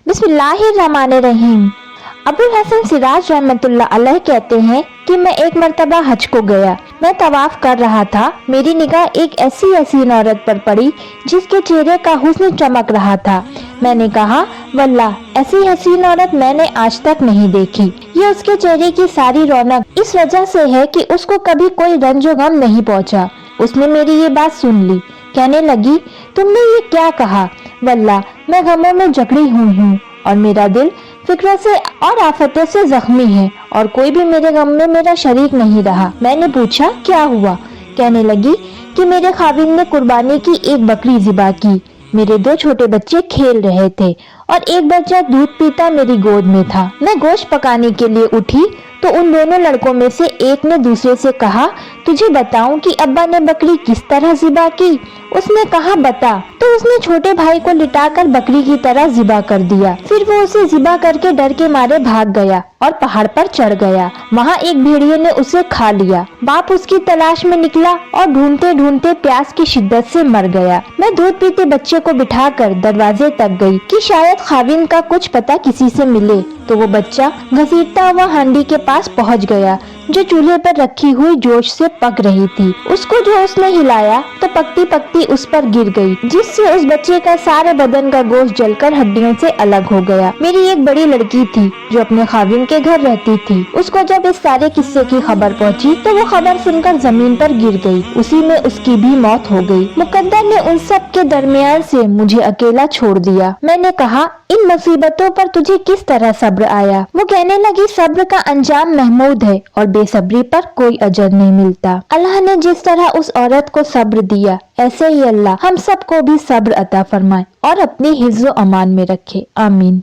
बिस्मिल्लाहिर्रहमानिर्रहीम। अबुल हसन सिराज रहमतुल्लाह अलैह कहते हैं कि मैं एक मर्तबा हज को गया। मैं तवाफ कर रहा था। मेरी निगाह एक ऐसी हसीन औरत पर पड़ी जिसके चेहरे का हुस्न चमक रहा था। मैंने कहा, वल्लाह ऐसी हसीन औरत मैंने आज तक नहीं देखी। ये उसके चेहरे की सारी रौनक इस वजह से है कि उसको कभी कोई रंजो गम नहीं पहुंचा। उसने मेरी ये बात सुन ली। कहने लगी, तुमने ये क्या कहा? वल्लाह मैं गमों में जकड़ी हुई हूँ और मेरा दिल फिक्र से और आफतों से जख्मी है और कोई भी मेरे गम में मेरा शरीक नहीं रहा। मैंने पूछा, क्या हुआ? कहने लगी कि मेरे खाविंद ने कुर्बानी की एक बकरी ज़िबा की। मेरे 2 छोटे बच्चे खेल रहे थे और एक बच्चा दूध पीता मेरी गोद में था। मैं गोश्त पकाने के लिए उठी तो उन दोनों लड़कों में से एक ने दूसरे से कहा, तुझे बताऊं कि अब्बा ने बकरी किस तरह ज़िबा की? उसने कहा, बता। तो उसने छोटे भाई को लिटाकर बकरी की तरह ज़िबा कर दिया। फिर वो उसे ज़िबा करके डर के मारे भाग गया और पहाड़ पर चढ़ गया। वहाँ एक भेड़िए ने उसे खा लिया। बाप उसकी तलाश में निकला और ढूंढते ढूंढते प्यास की शिद्दत से मर गया। मैं दूध पीते बच्चे को बिठाकर दरवाजे तक गई कि शायद खाविंद का कुछ पता किसी से मिले। तो वो बच्चा घसीटता हुआ हांडी के पास पहुंच गया जो चूल्हे पर रखी हुई जोश से पक रही थी। उसको जो उसने हिलाया तो पकती पकती उस पर गिर गई, जिससे उस बच्चे का सारे बदन का गोश्त जलकर हड्डियों से अलग हो गया। मेरी एक बड़ी लड़की थी जो अपने खाविंद के घर रहती थी। उसको जब इस सारे किस्से की खबर पहुंची तो वो खबर सुनकर जमीन पर गिर गई। उसी में उसकी भी मौत हो गई। मुकद्दर ने उन सब के दरमियान से मुझे अकेला छोड़ दिया। मैंने कहा, इन मुसीबतों पर तुझे किस तरह सब्र आया? वो कहने लगी, सब्र का अंजाम महमूद है और बेसब्री पर कोई अजर नहीं मिलता। अल्लाह ने जिस तरह उस औरत को सब्र दिया, ऐसे ही अल्लाह हम सबको भी सब्र अता फरमाए और अपनी हिफ्ज़ व अमान में रखे। आमीन।